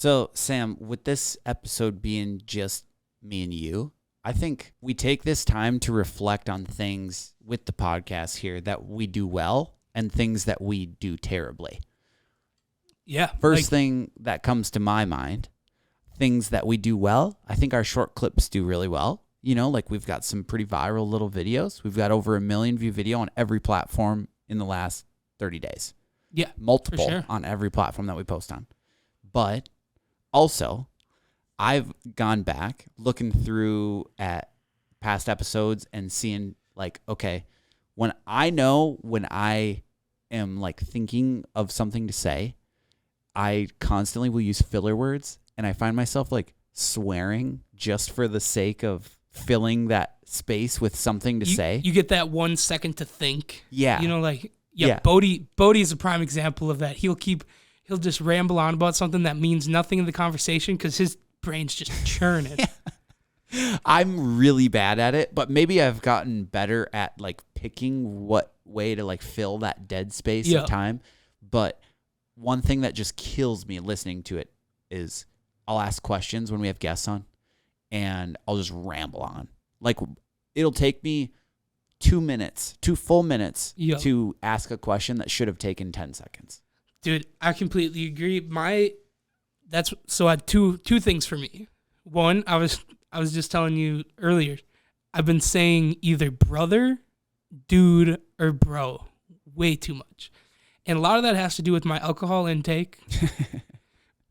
So, Sam, with this episode being just me and you, I think we take this time to reflect on things with the podcast here that we do well and things that we do terribly. Yeah. First thing that comes to my mind, things that we do well, I think our short clips do really well. You know, like we've got some pretty viral little videos. We've got over 1 million view video on every platform in the last 30 days. Yeah. Multiple sure. on every platform that we post on. But also, I've gone back looking through at past episodes and seeing like, okay, when I am like thinking of something to say, I constantly will use filler words, and I find myself like swearing just for the sake of filling that space with something to say. You get that 1 second to think. Yeah. You know, like, Bodie is a prime example of that. He'll just ramble on about something that means nothing in the conversation because his brain's just churning. I'm really bad at it, but maybe I've gotten better at like picking what way to like fill that dead space of time. But one thing that just kills me listening to it is I'll ask questions when we have guests on, and I'll just ramble on. Like it'll take me 2 full minutes to ask a question that should have taken 10 seconds. Dude, I completely agree. I had two things for me. One, I was just telling you earlier, I've been saying either brother, dude, or bro way too much. And a lot of that has to do with my alcohol intake.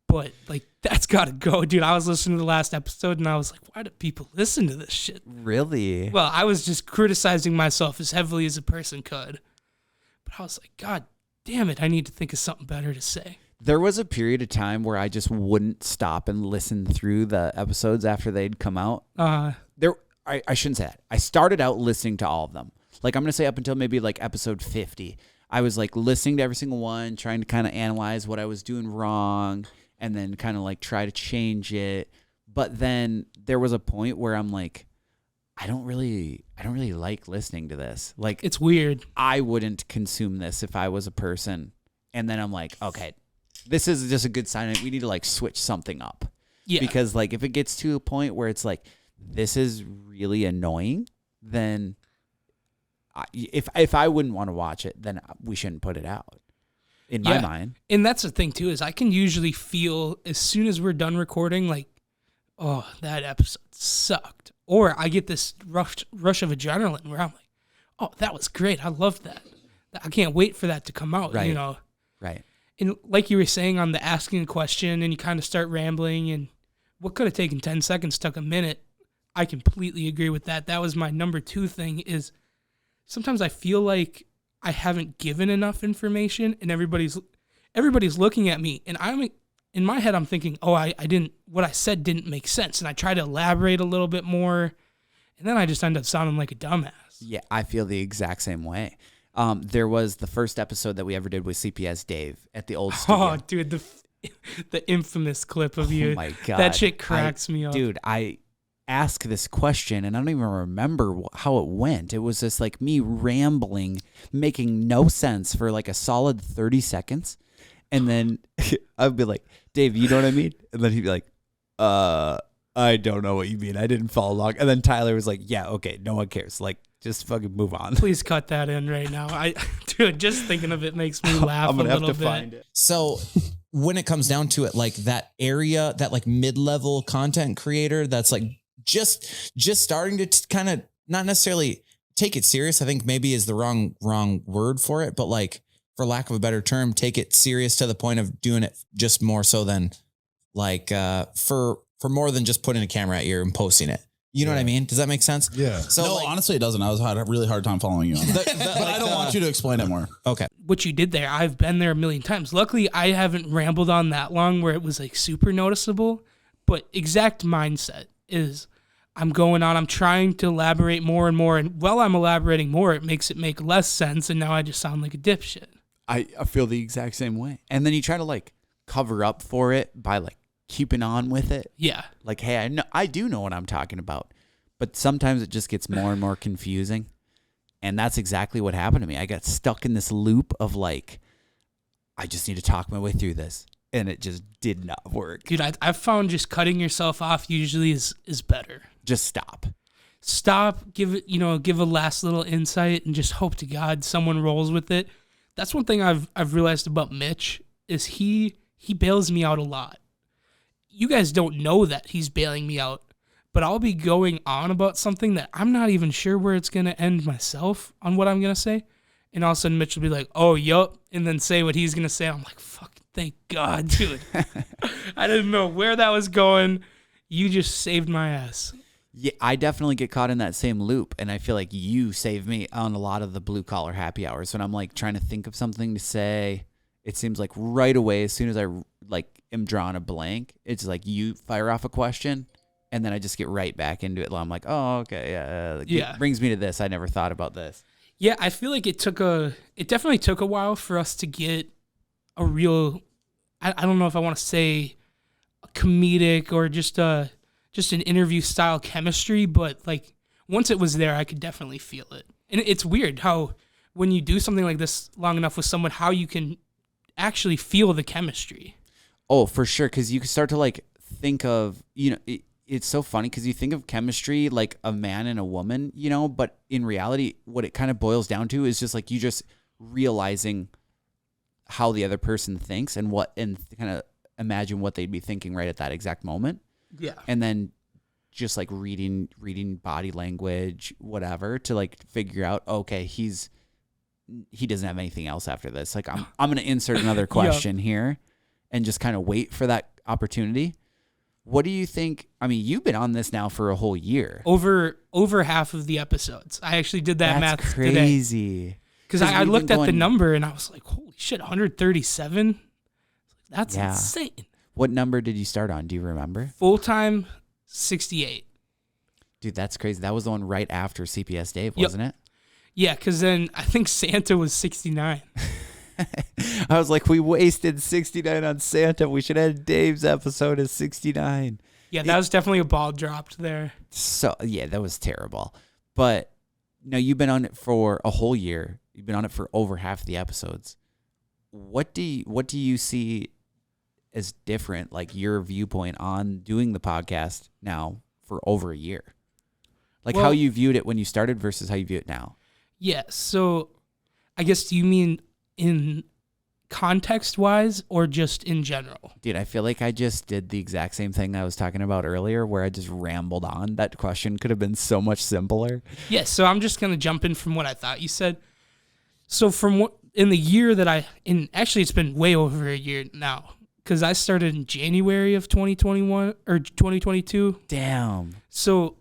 But like that's got to go, dude. I was listening to the last episode and I was like, why do people listen to this shit? Really? Well, I was just criticizing myself as heavily as a person could. But I was like, God damn it, I need to think of something better to say. There was a period of time where I just wouldn't stop and listen through the episodes after they'd come out. I shouldn't say that. I started out listening to all of them. Like I'm going to say up until maybe like episode 50. I was like listening to every single one, trying to kind of analyze what I was doing wrong and then kind of like try to change it. But then there was a point where I'm like, I don't really like listening to this. Like it's weird. I wouldn't consume this if I was a person. And then I'm like, okay, this is just a good sign. We need to like switch something up. Yeah. Because like if it gets to a point where it's like, this is really annoying, then if I wouldn't want to watch it, then we shouldn't put it out. In my mind. And that's the thing too, is I can usually feel as soon as we're done recording, like, oh, that episode sucked. Or I get this rush of adrenaline where I'm like, oh, that was great. I love that. I can't wait for that to come out, right. You know? Right. And like you were saying on the asking a question and you kind of start rambling and what could have taken 10 seconds took a minute. I completely agree with that. That was my number 2 thing is sometimes I feel like I haven't given enough information and everybody's looking at me and in my head I'm thinking, oh, what I said didn't make sense. And I try to elaborate a little bit more and then I just end up sounding like a dumbass. Yeah, I feel the exact same way. There was the first episode that we ever did with CPS Dave at the old studio. Oh, dude, the infamous clip of you. Oh my God. That shit cracks me up. Dude, I ask this question and I don't even remember how it went. It was just like me rambling, making no sense for like a solid 30 seconds. And then I'd be like, Dave, you know what I mean? And then he'd be like, I don't know what you mean. I didn't follow along. And then Tyler was like, yeah, okay, no one cares. Like, just fucking move on. Please cut that in right now. Dude, just thinking of it makes me laugh a little bit. I'm going to have to find it. So when it comes down to it, like that area, that like mid-level content creator that's like just starting to kind of not necessarily take it serious, I think maybe is the wrong word for it, but like for lack of a better term, take it serious to the point of doing it just more so than like for more than just putting a camera at you and posting it. You know what I mean? Does that make sense? Yeah. So no, honestly, it doesn't. I had a really hard time following you on that. But I don't want you to explain it more. Okay. What you did there, I've been there a million times. Luckily, I haven't rambled on that long where it was like super noticeable. But exact mindset is I'm trying to elaborate more and more. And while I'm elaborating more, it makes it make less sense. And now I just sound like a dipshit. I feel the exact same way. And then you try to like cover up for it by like keeping on with it. Yeah. Like, hey, I do know what I'm talking about. But sometimes it just gets more and more confusing. And that's exactly what happened to me. I got stuck in this loop of like, I just need to talk my way through this. and it just did not work. Dude, I've found just cutting yourself off usually is better. Just stop. Give a last little insight and just hope to God someone rolls with it. That's one thing I've realized about Mitch is he bails me out a lot. You guys don't know that he's bailing me out, but I'll be going on about something that I'm not even sure where it's going to end myself on what I'm going to say. And all of a sudden Mitch will be like, oh, yup, and then say what he's going to say. I'm like, fuck, thank God, dude. I didn't know where that was going. You just saved my ass. Yeah, I definitely get caught in that same loop, and I feel like you save me on a lot of the blue-collar happy hours. When I'm, like, trying to think of something to say, it seems like right away, as soon as I, like, am drawing a blank, it's like you fire off a question, and then I just get right back into it. I'm like, oh, okay, yeah. It brings me to this. I never thought about this. Yeah, I feel like it definitely took a while for us to get a real, I don't know if I want to say a comedic or just an interview style chemistry, but like once it was there, I could definitely feel it. And it's weird how when you do something like this long enough with someone, how you can actually feel the chemistry. Oh, for sure. Because you can start to like think of, it's so funny because you think of chemistry like a man and a woman, but in reality, what it kind of boils down to is just like you just realizing how the other person thinks and kind of imagine what they'd be thinking right at that exact moment. Yeah. And then just like reading body language, whatever, to like figure out, okay, he doesn't have anything else after this. Like I'm going to insert another question here and just kind of wait for that opportunity. What do you think? I mean, you've been on this now for a whole year. Over half of the episodes. I actually did that math today. That's crazy. Because I looked at the number and I was like, holy shit, 137? That's insane. What number did you start on? Do you remember? Full-time, 68. Dude, that's crazy. That was the one right after CPS Dave, wasn't it? Yeah, because then I think Santa was 69. I was like, we wasted 69 on Santa. We should have Dave's episode as 69. Yeah, that was definitely a ball dropped there. So, yeah, that was terrible. But, no, you've been on it for a whole year. You've been on it for over half the episodes. What do you see as different, like your viewpoint on doing the podcast now for over a year? Like how you viewed it when you started versus how you view it now? Yeah, so I guess do you mean in context-wise or just in general? Dude, I feel like I just did the exact same thing I was talking about earlier where I just rambled on. That question could have been so much simpler. Yeah, so I'm just going to jump in from what I thought you said. So from what in the year that actually it's been way over a year now because I started in January of 2021 or 2022. Damn. So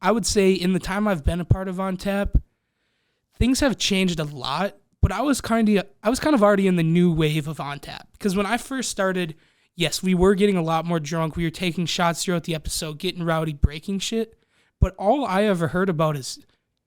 I would say in the time I've been a part of On Tap, things have changed a lot. But I was kind of already in the new wave of On Tap because when I first started, yes, we were getting a lot more drunk. We were taking shots throughout the episode, getting rowdy, breaking shit. But all I ever heard about is,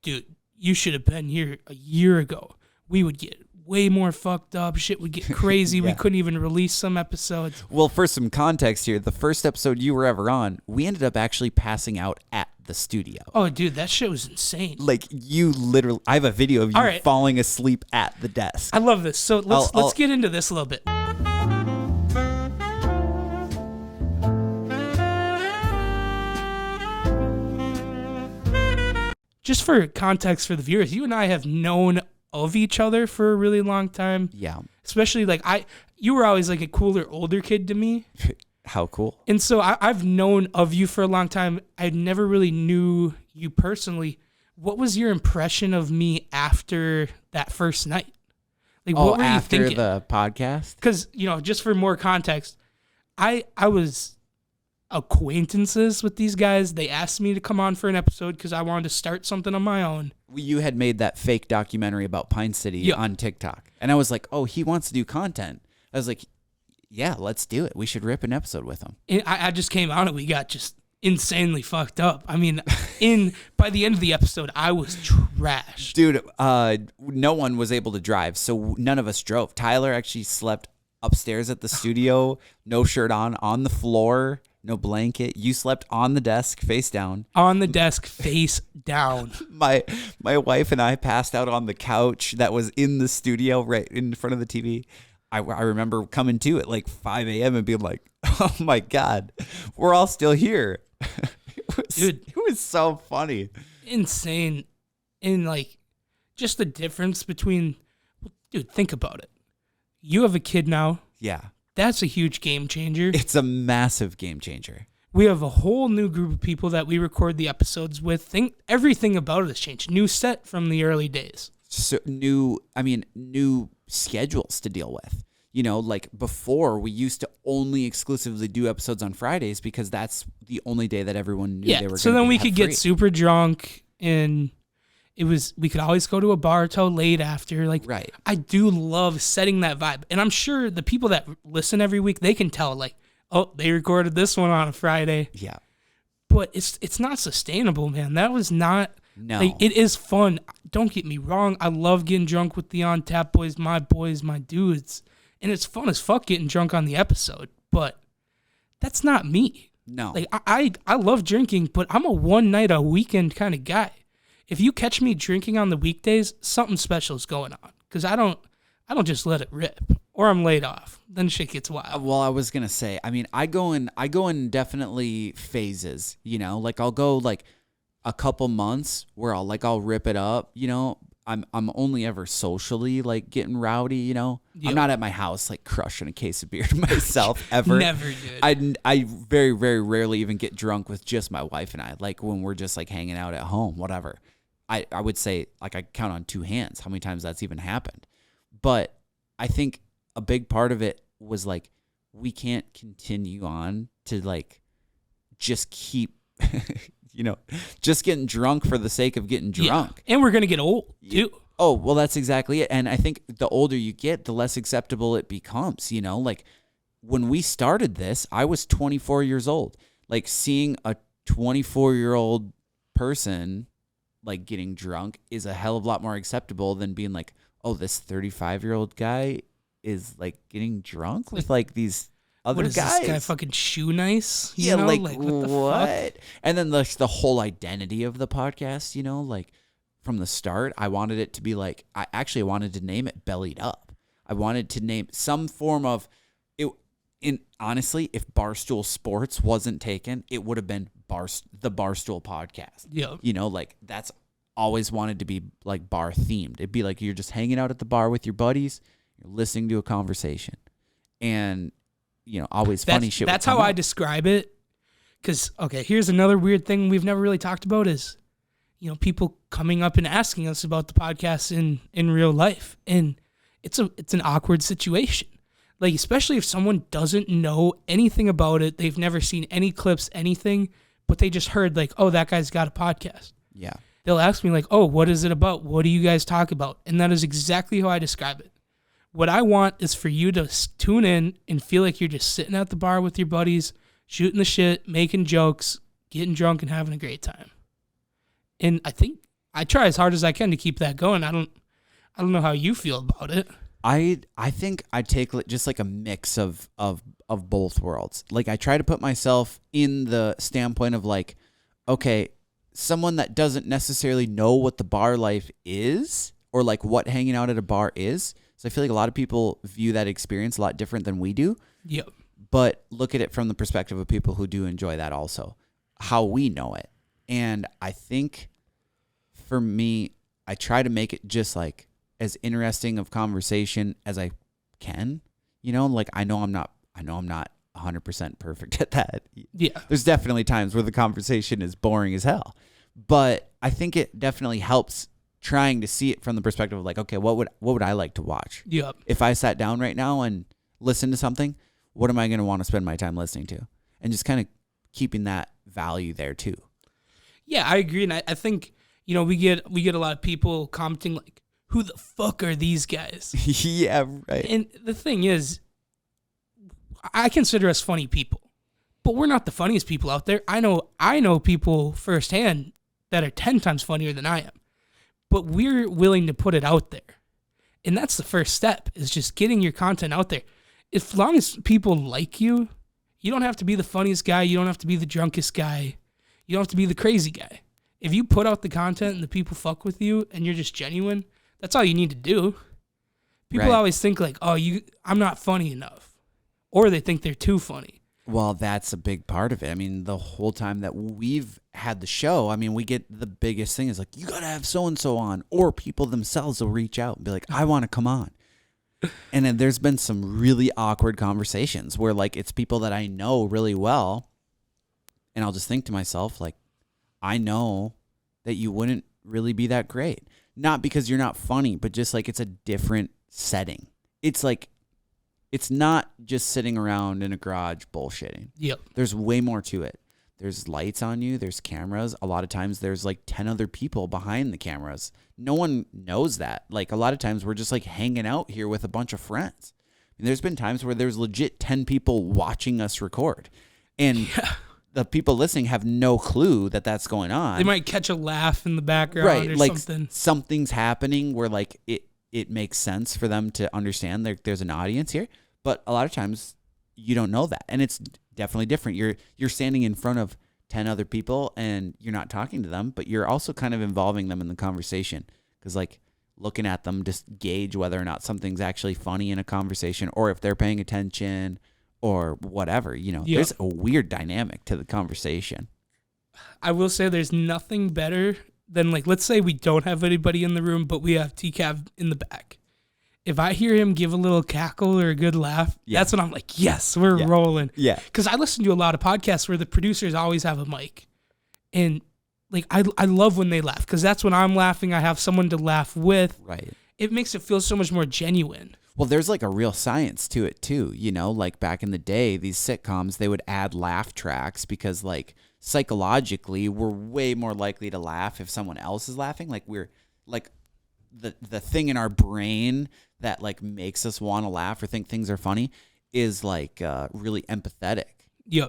dude, you should have been here a year ago. We would get way more fucked up. Shit would get crazy. We couldn't even release some episodes. Well, for some context here, the first episode you were ever on, we ended up actually passing out at the studio. Oh, dude, that shit was insane. Like you literally, I have a video of you falling asleep at the desk. I love this. So let's get into this a little bit. Just for context for the viewers, you and I have known of each other for a really long time. Yeah. Especially like you were always like a cooler older kid to me. How cool. And so I've known of you for a long time. I never really knew you personally. What was your impression of me after that first night? Like, what were you thinking? After the podcast? Because, just for more context, I was acquaintances with these guys. They asked me to come on for an episode because I wanted to start something on my own. You had made that fake documentary about Pine City on TikTok. And I was like, oh, he wants to do content. I was like, yeah, let's do it. We should rip an episode with him. And I just came on and we got just insanely fucked up. I mean, by the end of the episode, I was trashed. Dude, no one was able to drive, so none of us drove. Tyler actually slept upstairs at the studio, no shirt on the floor, no blanket. You slept on the desk, face down. On the desk, face down. My wife and I passed out on the couch that was in the studio right in front of the TV. I remember coming to at like 5 a.m. and being like, oh my God, we're all still here. It was so funny. Insane. And like, just the difference between, dude, think about it. You have a kid now. Yeah. That's a huge game changer. It's a massive game changer. We have a whole new group of people that we record the episodes with. Everything about it has changed. New set from the early days. So new schedules to deal with. You know, like before we used to only exclusively do episodes on Fridays because that's the only day that everyone knew they were going to so then we could free. get super drunk and we could always go to a bar till late after. Like, right. I do love setting that vibe. And I'm sure the people that listen every week, they can tell like, oh, they recorded this one on a Friday. Yeah. But it's not sustainable, man. That was not. No. Like, it is fun. Don't get me wrong. I love getting drunk with the On Tap boys, my dudes. And it's fun as fuck getting drunk on the episode. But that's not me. No. Like, I love drinking, but I'm a one night a weekend kind of guy. If you catch me drinking on the weekdays, something special is going on. Because I don't just let it rip. Or I'm laid off. Then shit gets wild. Well, I was gonna say, I mean, I go in definitely phases, you know, like I'll go like a couple months where I'll rip it up, you know. I'm only ever socially like getting rowdy, you know. Yep. I'm not at my house like crushing a case of beer to myself ever. Never did. I very, very rarely even get drunk with just my wife and I, like when we're just like hanging out at home, whatever. I would say like I count on two hands how many times that's even happened. But I think a big part of it was like we can't continue on to like just keep you know, just getting drunk for the sake of getting drunk. Yeah. And we're going to get old, too. Oh, well, that's exactly it. And I think the older you get, the less acceptable it becomes, you know? Like, when we started this, I was 24 years old. Like, seeing a 24-year-old person, like, getting drunk is a hell of a lot more acceptable than being like, oh, this 35-year-old guy is, like, getting drunk with, like, these other what is guys. This guy fucking shoe nice? You Yeah, know? like what the fuck? And then the whole identity of the podcast, you know, like from the start, I wanted it to be like, I actually wanted to name it Bellied Up. I wanted to name some form of it. Honestly, if Barstool Sports wasn't taken, it would have been the Barstool Podcast. Yeah, you know, like that's always wanted to be like bar themed. It'd be like you're just hanging out at the bar with your buddies, you're listening to a conversation, and you know, always funny shit. That's how I describe it. Because, okay, here's another weird thing we've never really talked about is, you know, people coming up and asking us about the podcast in real life. And it's an awkward situation. Like, especially if someone doesn't know anything about it, they've never seen any clips, anything, but they just heard like, oh, that guy's got a podcast. Yeah. They'll ask me like, oh, what is it about? What do you guys talk about? And that is exactly how I describe it. What I want is for you to tune in and feel like you're just sitting at the bar with your buddies, shooting the shit, making jokes, getting drunk, and having a great time. And I think I try as hard as I can to keep that going. I don't know how you feel about it. I think I take just like a mix of both worlds. Like I try to put myself in the standpoint of like, okay, someone that doesn't necessarily know what the bar life is or like what hanging out at a bar is. So I feel like a lot of people view that experience a lot different than we do. Yep. But look at it from the perspective of people who do enjoy that also, how we know it. And I think for me, I try to make it just like as interesting of conversation as I can. You know, like I know I'm not 100% perfect at that. Yeah. There's definitely times where the conversation is boring as hell. But I think it definitely helps trying to see it from the perspective of like, okay, what would I like to watch? Yep. If I sat down right now and listened to something, what am I going to want to spend my time listening to? And just kind of keeping that value there too. Yeah, I agree. And I think, you know, we get a lot of people commenting like, who the fuck are these guys? Yeah, right. And the thing is, I consider us funny people, but we're not the funniest people out there. I know people firsthand that are 10 times funnier than I am. But we're willing to put it out there. And that's the first step, is just getting your content out there. As long as people like you, you don't have to be the funniest guy. You don't have to be the drunkest guy. You don't have to be the crazy guy. If you put out the content and the people fuck with you and you're just genuine, that's all you need to do. People always think like, oh, I'm not funny enough. Or they think they're too funny. Well, that's a big part of it. I mean, the whole time that we've had the show, I mean, we get the biggest thing is like, you got to have so-and-so on. Or people themselves will reach out and be like, I want to come on. And then there's been some really awkward conversations where like it's people that I know really well. And I'll just think to myself, like, I know that you wouldn't really be that great. Not because you're not funny, but just like it's a different setting. It's like, it's not just sitting around in a garage bullshitting. Yep. There's way more to it. There's lights on you. There's cameras. A lot of times there's like 10 other people behind the cameras. No one knows that. Like a lot of times we're just like hanging out here with a bunch of friends. And there's been times where there's legit 10 people watching us record. And the people listening have no clue that that's going on. They might catch a laugh in the background or like something. Something's happening where like it makes sense for them to understand there's an audience here. But a lot of times you don't know that. And it's definitely different. You're standing in front of 10 other people and you're not talking to them, but you're also kind of involving them in the conversation. Because like looking at them, just gauge whether or not something's actually funny in a conversation or if they're paying attention or whatever. You know, there's a weird dynamic to the conversation. I will say there's nothing better than like, let's say we don't have anybody in the room, but we have TCAV in the back. If I hear him give a little cackle or a good laugh, that's when I'm like, yes, we're rolling. Yeah. Because I listen to a lot of podcasts where the producers always have a mic. And like I love when they laugh because that's when I'm laughing. I have someone to laugh with. Right. It makes it feel so much more genuine. Well, there's like a real science to it too. You know, like back in the day, these sitcoms, they would add laugh tracks because like psychologically, we're way more likely to laugh if someone else is laughing. Like we're like the thing in our brain that like makes us want to laugh or think things are funny is like really empathetic. Yeah.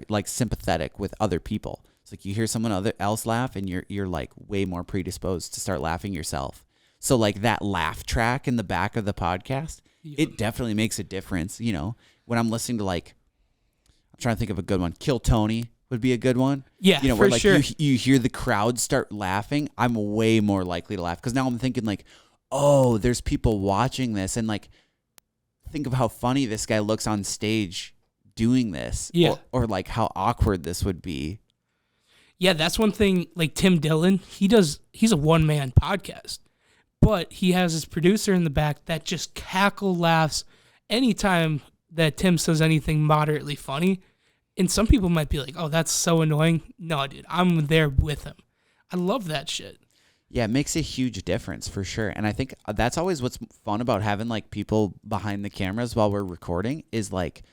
Like sympathetic with other people. It's like you hear someone else laugh and you're like way more predisposed to start laughing yourself. So like that laugh track in the back of the podcast, it definitely makes a difference. You know, when I'm listening to like, I'm trying to think of a good one. Kill Tony would be a good one. Yeah, you know, where for like sure. you hear the crowd start laughing. I'm way more likely to laugh because now I'm thinking like, oh, there's people watching this, and like, think of how funny this guy looks on stage doing this. Yeah, or like how awkward this would be. Yeah, that's one thing. Like Tim Dillon, he's a one-man podcast, but he has his producer in the back that just cackle laughs anytime that Tim says anything moderately funny. And some people might be like, oh, that's so annoying. No, dude, I'm there with him. I love that shit. Yeah, it makes a huge difference for sure. And I think that's always what's fun about having like people behind the cameras while we're recording is like,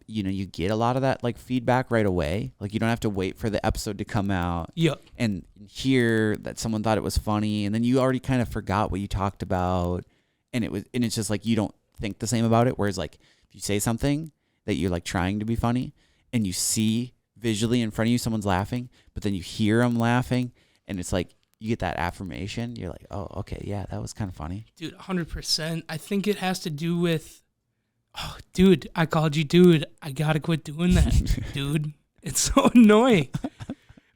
you know, you get a lot of that like feedback right away. Like you don't have to wait for the episode to come out and hear that someone thought it was funny. And then you already kind of forgot what you talked about. And it's just like, you don't think the same about it. Whereas like if you say something that you're like trying to be funny and you see visually in front of you, someone's laughing, but then you hear them laughing and it's like, you get that affirmation. You're like, oh, okay, yeah, that was kind of funny. Dude, 100%. I think it has to do with, oh, dude, I called you dude. I got to quit doing that, dude. It's so annoying.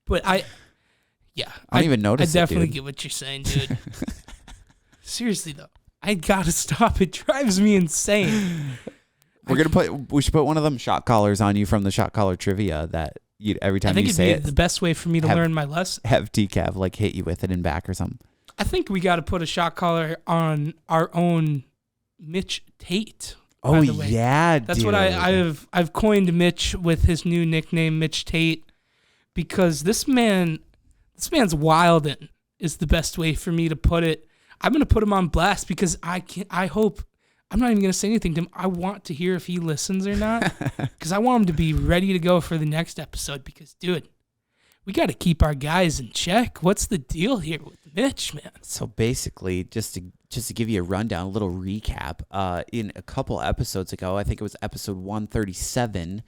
But I don't even notice I definitely dude. Get what you're saying, dude. Seriously, though, I got to stop. It drives me insane. We should put one of them shot collars on you from the shot collar trivia that every time you say it. I think it'd be the best way for me to learn my lesson. Have TCAV like hit you with it in back or something. I think we got to put a shot collar on our own Mitch Tate. Oh yeah, that's dude. what I've coined Mitch with his new nickname Mitch Tate because this man's wildin' is the best way for me to put it. I'm gonna put him on blast because I hope. I'm not even going to say anything to him. I want to hear if he listens or not because I want him to be ready to go for the next episode because, dude, we got to keep our guys in check. What's the deal here with Mitch, man? So basically, just to give you a rundown, a little recap, in a couple episodes ago, I think it was episode 137,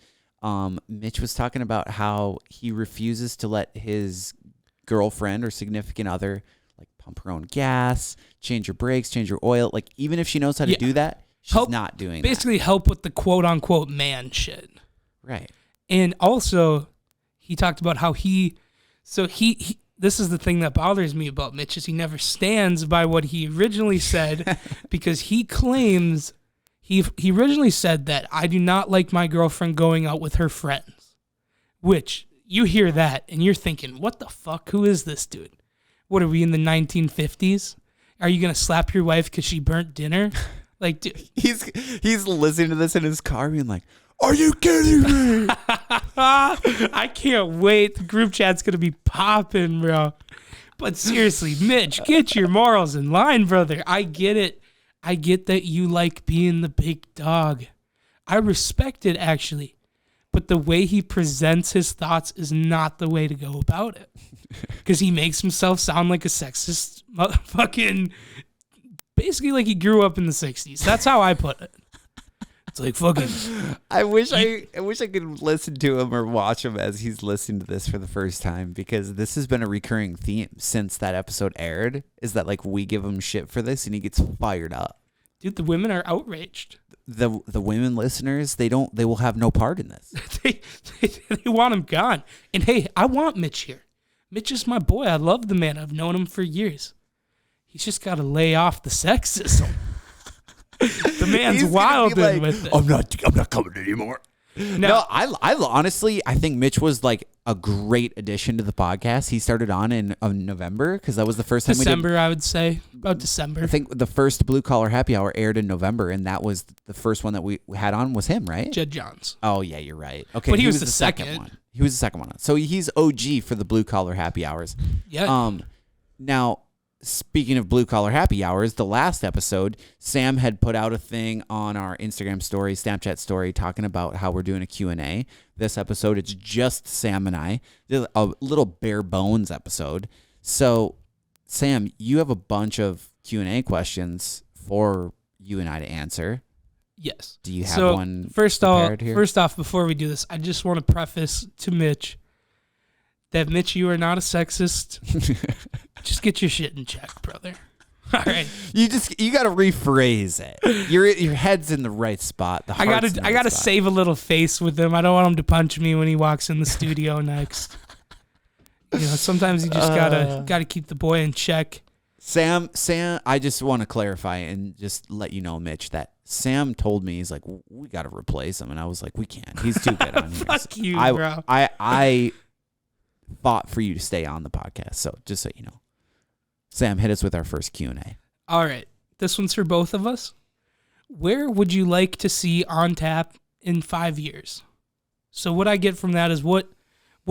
Mitch was talking about how he refuses to let his girlfriend or significant other like pump her own gas, change her brakes, change her oil. Like even if she knows how to do that, she's not doing basically that. Help with the quote unquote man shit. Right. And also he talked about how he this is the thing that bothers me about Mitch is he never stands by what he originally said because he claims he originally said that I do not like my girlfriend going out with her friends, which you hear that and you're thinking, what the fuck? Who is this dude? What are we in the 1950s? Are you going to slap your wife because she burnt dinner? Like, dude. He's listening to this in his car being like, are you kidding me? I can't wait. The group chat's going to be popping, bro. But seriously, Mitch, get your morals in line, brother. I get it. I get that you like being the big dog. I respect it, actually. But the way he presents his thoughts is not the way to go about it. Because he makes himself sound like a sexist motherfucking... Basically like he grew up in the 60s. That's how I put it. It's like fucking... I wish I could listen to him or watch him as he's listening to this for the first time, because this has been a recurring theme since that episode aired, is that like we give him shit for this and he gets fired up. Dude, the women are outraged. The women listeners, they will have no part in this. they want him gone. And hey, I want Mitch here. Mitch is my boy. I love the man. I've known him for years. He's just got to lay off the sexism. The man's wild like, with it. I'm not coming anymore. No, I honestly, I think Mitch was like a great addition to the podcast. He started on in November because that was the first time December, I would say. About December. I think the first Blue Collar Happy Hour aired in November, and that was the first one that we had on was him, right? Jed Johns. Oh, yeah, you're right. Okay, but he was the second one. He was the second one. So he's OG for the Blue Collar Happy Hours. Yeah. Now, speaking of Blue Collar Happy Hours, the last episode, Sam had put out a thing on our Instagram story, Snapchat story, talking about how we're doing a Q&A. This episode, it's just Sam and I. A little bare bones episode. So, Sam, you have a bunch of Q&A questions for you and I to answer. Yes. Do you have one first prepared off, before we do this, I just want to preface to Mitch that, Mitch, you are not a sexist. Just get your shit in check, brother. All right. You got to rephrase it. Your head's in the right spot. I gotta save a little face with him. I don't want him to punch me when he walks in the studio next. You know, sometimes you just gotta keep the boy in check. Sam, I just want to clarify and just let you know, Mitch, that Sam told me, he's like, we got to replace him, and I was like, we can't. He's too good on here. Fuck you, bro. I fought for you to stay on the podcast, so just so you know. Sam, hit us with our first Q&A. All right. This one's for both of us. Where would you like to see On Tap in 5 years? So what I get from that is what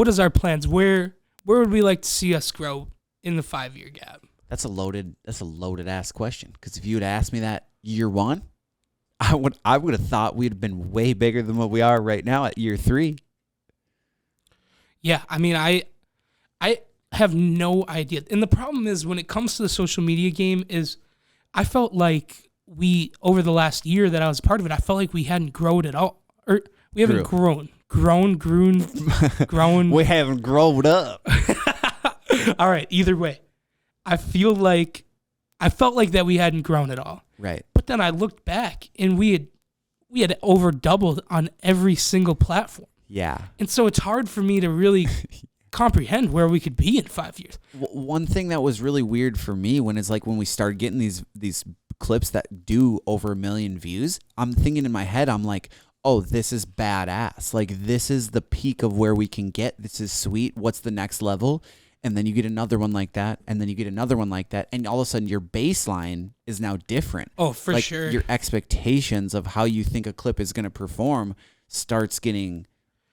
is our plans? Where would we like to see us grow in the 5-year gap? That's a loaded ass question, because if you had asked me that year one, I would have thought we'd have been way bigger than what we are right now at year 3. Yeah, I mean, I have no idea. And the problem is, when it comes to the social media game, is I felt like over the last year that I was part of it, I felt like we hadn't grown at all. Or we haven't grown. We haven't grown up. All right, either way. I felt like that we hadn't grown at all. Right. But then I looked back and we had over doubled on every single platform. Yeah. And so it's hard for me to really comprehend where we could be in 5 years. One thing that was really weird for me when we started getting these clips that do over 1 million views, I'm thinking in my head, I'm like, oh, this is badass. Like, this is the peak of where we can get. This is sweet. What's the next level? And then you get another one like that, and then you get another one like that, and all of a sudden your baseline is now different. Oh, for sure. Your expectations of how you think a clip is going to perform starts getting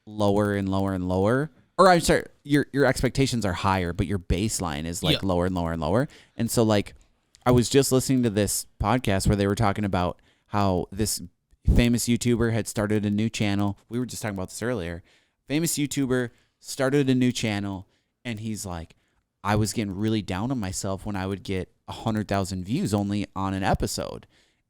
lower and lower and lower. Or I'm sorry, your expectations are higher, but your baseline is like lower and lower and lower. And so like I was just listening to this podcast where they were talking about how this famous YouTuber had started a new channel. We were just talking about this earlier. Famous YouTuber started a new channel, and he's like, I was getting really down on myself when I would get 100,000 views only on an episode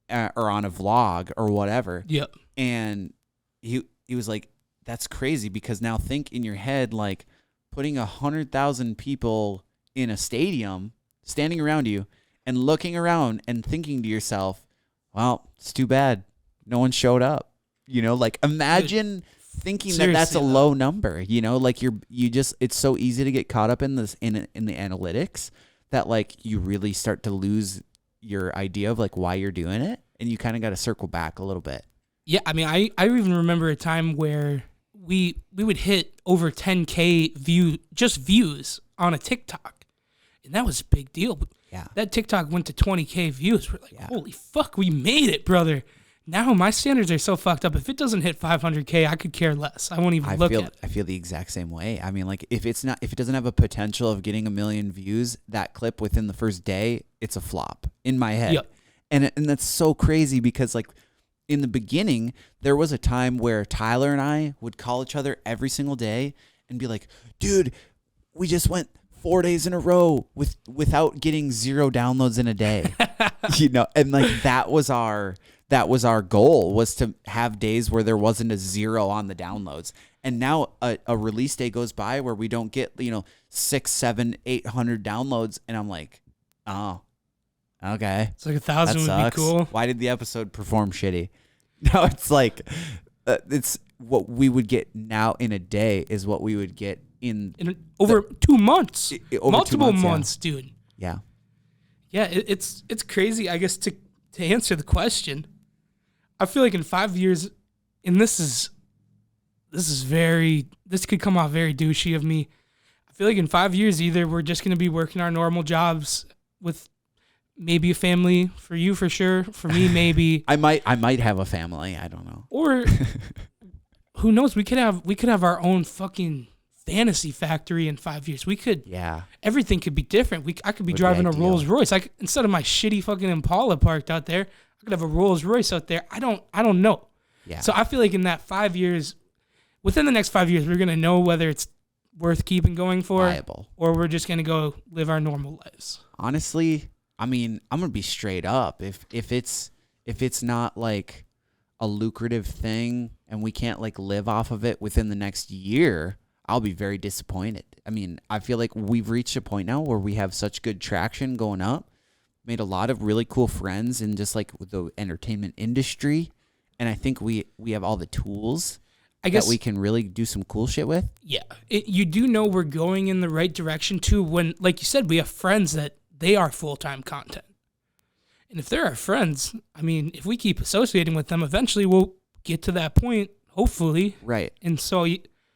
or on a vlog or whatever. Yep. And he was like, that's crazy, because now think in your head, like putting 100,000 people in a stadium standing around you and looking around and thinking to yourself, well, it's too bad no one showed up. You know, like imagine thinking Seriously, that that's a though. low number, like it's so easy to get caught up in this, in the analytics, that like you really start to lose your idea of like why you're doing it. And you kind of got to circle back a little bit. Yeah. I mean, I even remember a time where we would hit over 10K views on a TikTok. And that was a big deal. Yeah. That TikTok went to 20K views. We're like, holy fuck, we made it, brother. Now my standards are so fucked up. If it doesn't hit 500K, I could care less. I won't even look at it. I feel the exact same way. I mean, like if it doesn't have a potential of getting 1 million views, that clip within the first day, it's a flop in my head. Yep. And that's so crazy because like in the beginning, there was a time where Tyler and I would call each other every single day and be like, dude, we just went 4 days in a row without getting 0 downloads in a day. And like that was our goal, was to have days where there wasn't a 0 on the downloads. And now a release day goes by where we don't get 600, 700, 800 downloads, and I'm like, oh, okay, It's like 1,000 would sucks. be cool. Why did the episode perform shitty? Now it's like it's what we would get now in a day is what we would get over 2 months, over multiple 2 months, months, dude. Yeah. Yeah, it's crazy. I guess to answer the question, I feel like in 5 years, and this could come off very douchey of me. I feel like in 5 years, either we're just going to be working our normal jobs with maybe a family, for you for sure, for me maybe. I might have a family. I don't know. Or who knows? We could have our own fucking fantasy factory in 5 years. We could. Yeah. Everything could be different. I could be Would be driving a ideal. Rolls Royce. Instead of my shitty fucking Impala parked out there, I could have a Rolls Royce out there. I don't know. Yeah. So I feel like in that 5 years, within the next 5 years, we're gonna know whether it's worth keeping going for, Viable. or we're just gonna go live our normal lives. Honestly, I mean, I'm gonna be straight up. If it's not like a lucrative thing and we can't like live off of it within the next year, I'll be very disappointed. I mean, I feel like we've reached a point now where we have such good traction going up, made a lot of really cool friends in just like the entertainment industry, and I think we have all the tools I guess that we can really do some cool shit with. Yeah, you do know we're going in the right direction too. When, like you said, we have friends that they are full-time content, and if they're our friends, I mean, if we keep associating with them, eventually we'll get to that point, hopefully. Right. And so,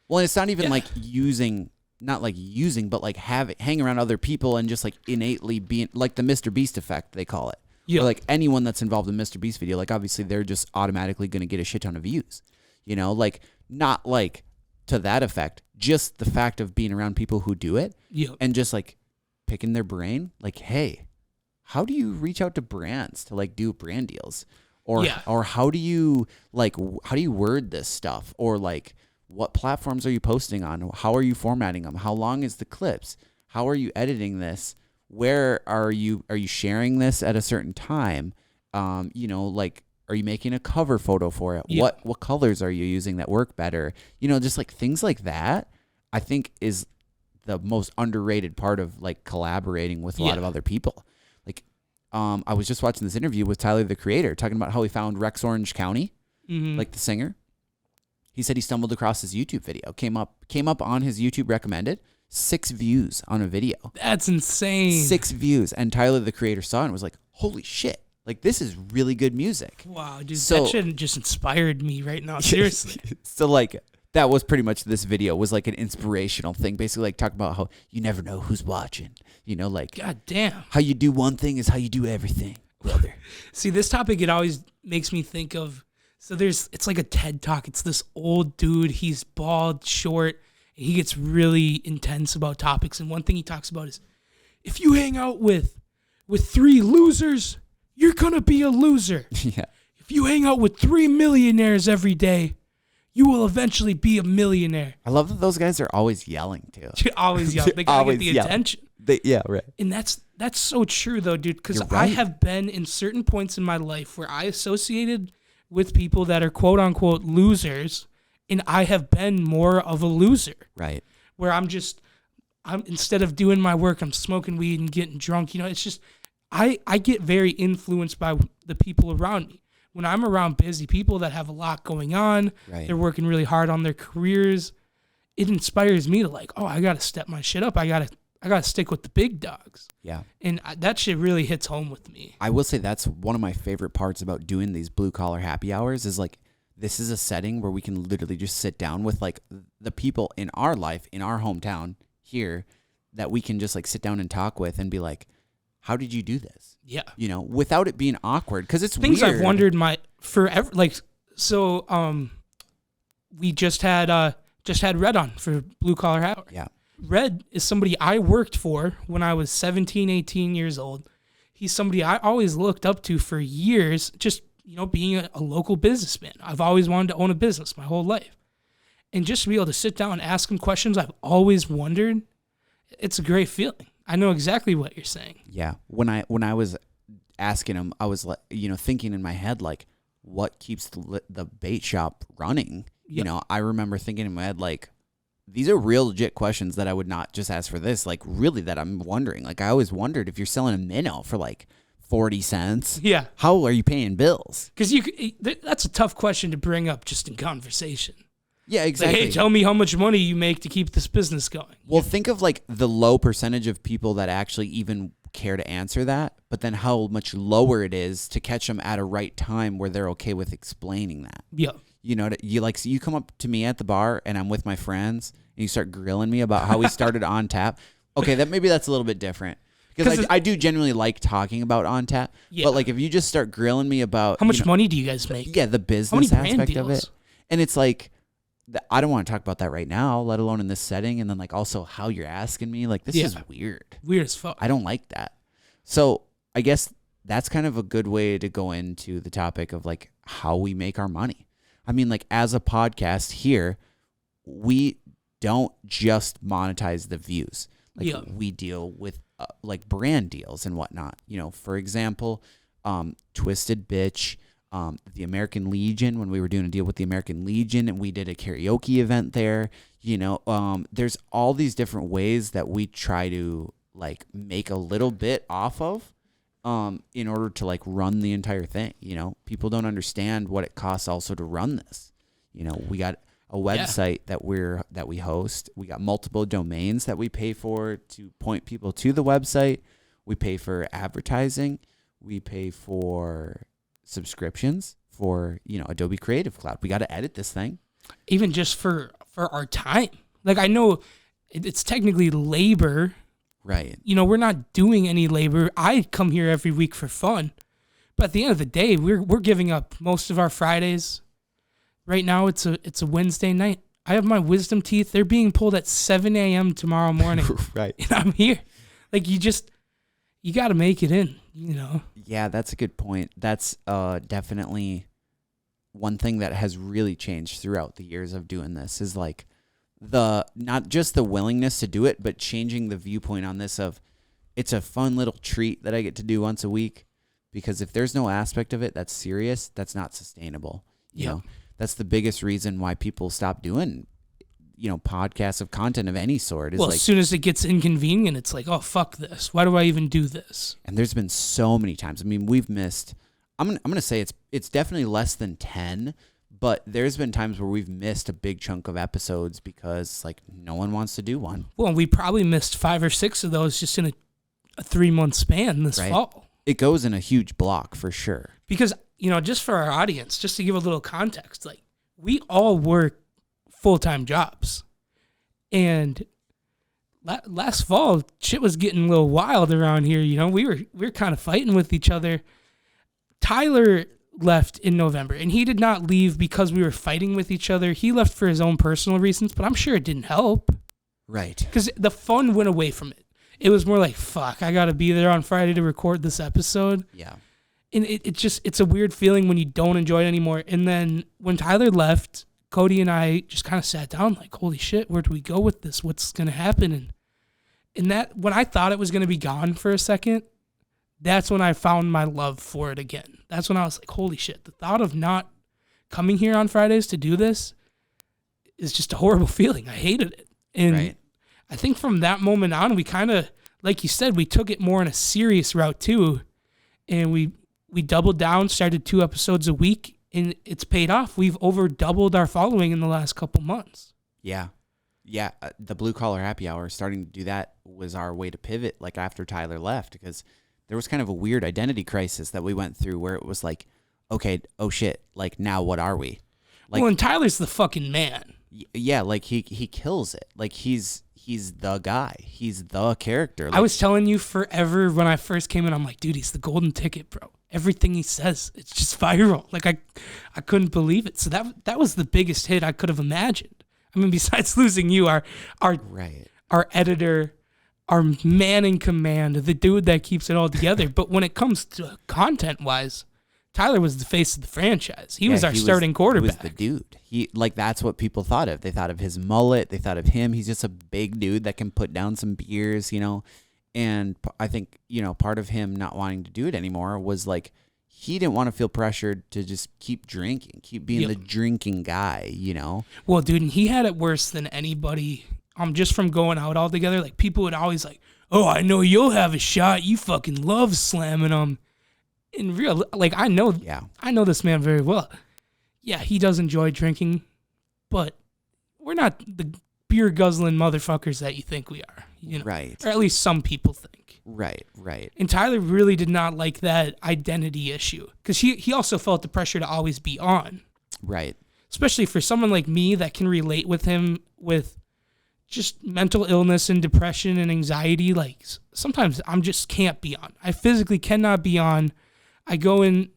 Well, it's not even Yeah. like using, but like hang around other people and just like innately being like the Mr. Beast effect, they call it. Yeah. Or like anyone that's involved in Mr. Beast video, like obviously they're just automatically going to get a shit ton of views, like not like to that effect, just the fact of being around people who do it and just like picking their brain, like, hey, how do you reach out to brands to like do brand deals? Or how do you word this stuff? Or like, what platforms are you posting on? How are you formatting them? How long is the clips? How are you editing this? Where are you sharing this at a certain time? Like, are you making a cover photo for it? Yeah. What colors are you using that work better? Just like things like that, I think is the most underrated part of like collaborating with a lot of other people. Like, I was just watching this interview with Tyler, the Creator, talking about how he found Rex Orange County, like the singer. He said he stumbled across his YouTube video, came up on his YouTube recommended, 6 views on a video. That's insane. 6 views. And Tyler, the Creator, saw it and was like, holy shit. Like, this is really good music. Wow, dude, So- that shit just inspired me right now. Seriously. So, like, that was pretty much this video, was like an inspirational thing. Basically, like, talk about how you never know who's watching. Like, God damn. how you do one thing is how you do everything, brother. See, this topic, it always makes me think of, it's like a TED Talk. It's this old dude. He's bald, short, and he gets really intense about topics. And one thing he talks about is, if you hang out with 3 losers, you're going to be a loser. Yeah. If you hang out with 3 millionaires every day, you will eventually be a millionaire. I love that those guys are always yelling, too. Always yell. They gotta Always get the yell. attention. Yeah, right. And that's so true, though, dude, because You're I right. have been in certain points in my life where I associated with people that are quote-unquote losers, and I have been more of a loser. Right. Where I'm instead of doing my work, I'm smoking weed and getting drunk. It's just, I get very influenced by the people around me. when I'm around busy people that have a lot going on, Right. they're working really hard on their careers, it inspires me to like, oh, I got to step my shit up. I got to stick with the big dogs. Yeah. And that shit really hits home with me. I will say that's one of my favorite parts about doing these blue collar happy hours is like, this is a setting where we can literally just sit down with like the people in our life, in our hometown here, that we can just like sit down and talk with and be like, how did you do this? Yeah. You know, without it being awkward. Cause it's things weird. I've wondered forever. Like, so, we just had Red on for Blue Collar Hat. Yeah. Red is somebody I worked for when I was 17, 18 years old. He's somebody I always looked up to for years, just, being a local businessman. I've always wanted to own a business my whole life. And just to be able to sit down and ask him questions I've always wondered, it's a great feeling. I know exactly what you're saying. Yeah. When I was asking him, I was like, thinking in my head, like, what keeps the bait shop running? Yep. I remember thinking in my head, like, these are real legit questions that I would not just ask for this. Like, really, that I'm wondering. Like, I always wondered if you're selling a minnow for like 40 cents. Yeah. How are you paying bills? Because that's a tough question to bring up just in conversation. Yeah, Like, exactly. hey, tell me how much money you make to keep this business going. Well, think of like the low percentage of people that actually even care to answer that, but then how much lower it is to catch them at a right time where they're okay with explaining that. Yeah. You come up to me at the bar and I'm with my friends and you start grilling me about how we started On Tap. Okay, that's a little bit different. Because I do genuinely like talking about On Tap. Yeah. But like if you just start grilling me about How much money do you guys make? Yeah, the business How many brand aspect of deals? it. And it's like I don't want to talk about that right now, let alone in this setting. And then like also how you're asking me, like this is weird. Weird as fuck. I don't like that. So I guess that's kind of a good way to go into the topic of like how we make our money. I mean, like as a podcast here, we don't just monetize the views. Like we deal with like brand deals and whatnot. For example, Twisted Bitch, the American Legion, when we were doing a deal with the American Legion and we did a karaoke event there, there's all these different ways that we try to like make a little bit off of in order to like run the entire thing. People don't understand what it costs also to run this. We got a website that we host. We got multiple domains that we pay for to point people to the website. We pay for advertising. We pay for subscriptions for, Adobe Creative Cloud. We got to edit this thing. Even just for our time. Like I know it's technically labor. Right. We're not doing any labor. I come here every week for fun. But at the end of the day, we're giving up most of our Fridays. Right now it's a Wednesday night. I have my wisdom teeth. They're being pulled at 7 a.m. tomorrow morning. Right. And I'm here. Like you got to make it in, Yeah, that's a good point. That's definitely one thing that has really changed throughout the years of doing this is like not just the willingness to do it, but changing the viewpoint on this of it's a fun little treat that I get to do once a week, because if there's no aspect of it that's serious, that's not sustainable. You know, that's the biggest reason why people stop doing, podcasts of content of any sort. Is as soon as it gets inconvenient, it's like, oh, fuck this. Why do I even do this? And there's been so many times. I mean, we've missed, I'm gonna say it's definitely less than 10, but there's been times where we've missed a big chunk of episodes because like no one wants to do one. Well, we probably missed 5 or 6 of those just in a 3-month span this fall. It goes in a huge block for sure. Because, just for our audience, just to give a little context, like we all work full-time jobs. And last fall, shit was getting a little wild around here. We were kind of fighting with each other. Tyler left in November, and he did not leave because we were fighting with each other. He left for his own personal reasons, but I'm sure it didn't help. Right. Because the fun went away from it. It was more like, fuck, I got to be there on Friday to record this episode. Yeah. And it's a weird feeling when you don't enjoy it anymore. And then when Tyler left, Kody and I just kind of sat down like, holy shit, where do we go with this? What's going to happen? And that, when I thought it was going to be gone for a second, that's when I found my love for it again. That's when I was like, holy shit, the thought of not coming here on Fridays to do this is just a horrible feeling. I hated it. And I think from that moment on, we kind of, like you said, we took it more in a serious route too. And we we doubled down, started 2 episodes a week, and it's paid off. We've over doubled our following in the last couple months. Yeah. Yeah. The Blue Collar Happy Hour, starting to do that was our way to pivot, like after Tyler left, because there was kind of a weird identity crisis that we went through where it was like, okay, oh shit, like now what are we? Like, well, and Tyler's the fucking man. Yeah, like he kills it. Like he's the guy. He's the character. Like, I was telling you forever when I first came in, I'm like, dude, he's the golden ticket, bro. Everything he says, it's just viral. Like I couldn't believe it. So that was the biggest hit I could have imagined. I mean, besides losing you, our editor, our man in command, the dude that keeps it all together. But when it comes to content-wise, Tyler was the face of the franchise. He was our starting quarterback. He was the dude. That's what people thought of. They thought of his mullet. They thought of him. He's just a big dude that can put down some beers, you know. And I think, you know, part of him not wanting to do it anymore was like he didn't want to feel pressured to just keep drinking, keep being the drinking guy, you know. Well, dude, and he had it worse than anybody. Just from going out all together, like people would always like, oh, I know you'll have a shot. You fucking love slamming them. In real, like I know this man very well. Yeah, he does enjoy drinking, but we're not the beer guzzling motherfuckers that you think we are, you know? Right. Or at least some people think. Right. And Tyler really did not like that identity issue because he also felt the pressure to always be on. Right. Especially for someone like me that can relate with him with just mental illness and depression and anxiety. Like sometimes I'm just can't be on. I physically cannot be on. I go in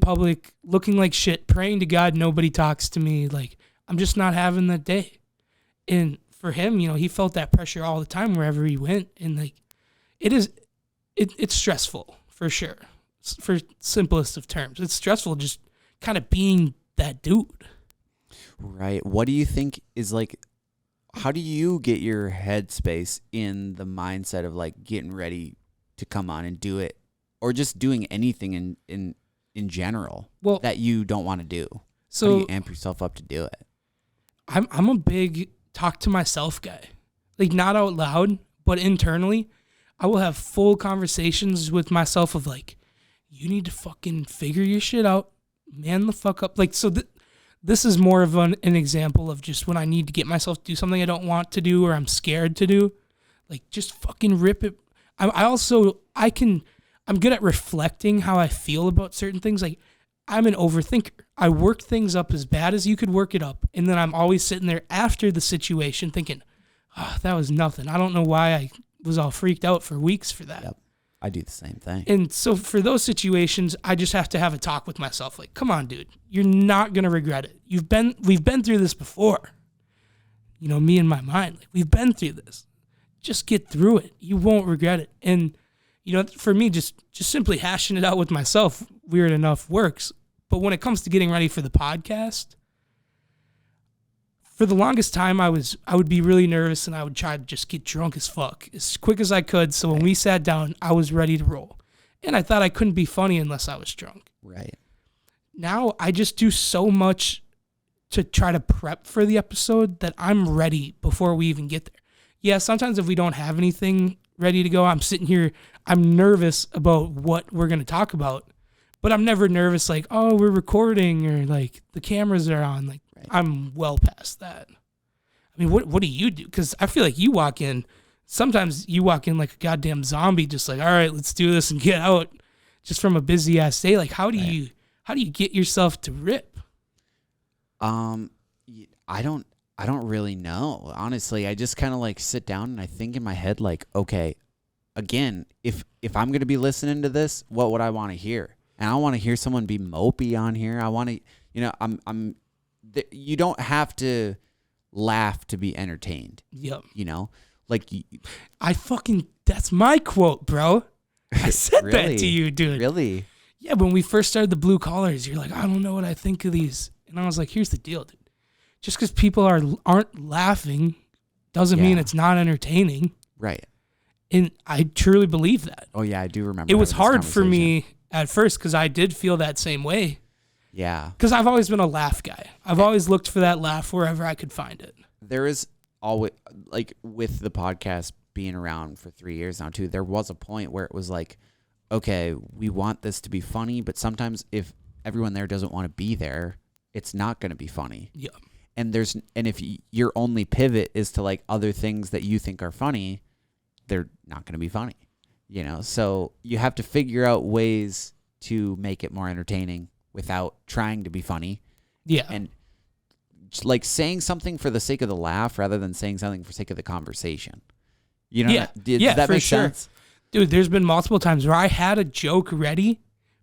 public looking like shit, praying to God nobody talks to me. Like, I'm just not having that day. And for him, you know, he felt that pressure all the time wherever he went. And, like, it's stressful, for sure. For simplest of terms. It's stressful just kind of being that dude. Right. What do you think is, like, how do you get your headspace in the mindset of, like, getting ready to come on and do it? Or just doing anything in general that you don't want to do. So how do you amp yourself up to do it? I'm a big talk to myself guy. Like not out loud, but internally. I will have full conversations with myself of like, you need to fucking figure your shit out. Man the fuck up. Like, so this is more of an example of just when I need to get myself to do something I don't want to do or I'm scared to do. Like just fucking rip it. I'm good at reflecting how I feel about certain things. Like, I'm an overthinker. I work things up as bad as you could work it up, and then I'm always sitting there after the situation thinking, oh, that was nothing. I don't know why I was all freaked out for weeks for that. Yep. I do the same thing. And so for those situations, I just have to have a talk with myself. Like, come on, dude. You're not going to regret it. We've been through this before. You know, me and my mind. Like, we've been through this. Just get through it. You won't regret it. And you know, for me, just simply hashing it out with myself, weird enough, works. But when it comes to getting ready for the podcast, for the longest time, I would be really nervous and I would try to just get drunk as fuck as quick as I could. So when we sat down, I was ready to roll. And I thought I couldn't be funny unless I was drunk. Right. Now I just do so much to try to prep for the episode that I'm ready before we even get there. Yeah, sometimes if we don't have anything ready to go, I'm sitting here, I'm nervous about what we're going to talk about, but I'm never nervous like, oh, we're recording or like the cameras are on. Like I'm well past that. I mean, what do you do? Because I feel like sometimes you walk in like a goddamn zombie, just like, all right, let's do this and get out just from a busy ass day. Like, how do you get yourself to rip? I don't really know. Honestly, I just kind of like sit down and I think in my head like, okay, again, if I'm going to be listening to this, what would I want to hear? And I want to hear someone be mopey on here. I want to, you know, you don't have to laugh to be entertained. Yep. You know, like that's my quote, bro. I said really? That to you, dude. Really? Yeah. When we first started the Blue Collars, you're like, I don't know what I think of these. And I was like, here's the deal, dude. Just because people aren't laughing doesn't mean it's not entertaining. Right. And I truly believe that. Oh, yeah, I do remember. It was hard for me at first because I did feel that same way. Yeah. Because I've always been a laugh guy. I've always looked for that laugh wherever I could find it. There is always, like with the podcast being around for 3 years now too, there was a point where it was like, okay, we want this to be funny, but sometimes if everyone there doesn't want to be there, it's not going to be funny. Yeah. And if your only pivot is to like other things that you think are funny, they're not going to be funny, you know? So you have to figure out ways to make it more entertaining without trying to be funny. Yeah. And like saying something for the sake of the laugh rather than saying something for the sake of the conversation. You know? Yeah. Does that make sense? Dude, there's been multiple times where I had a joke ready,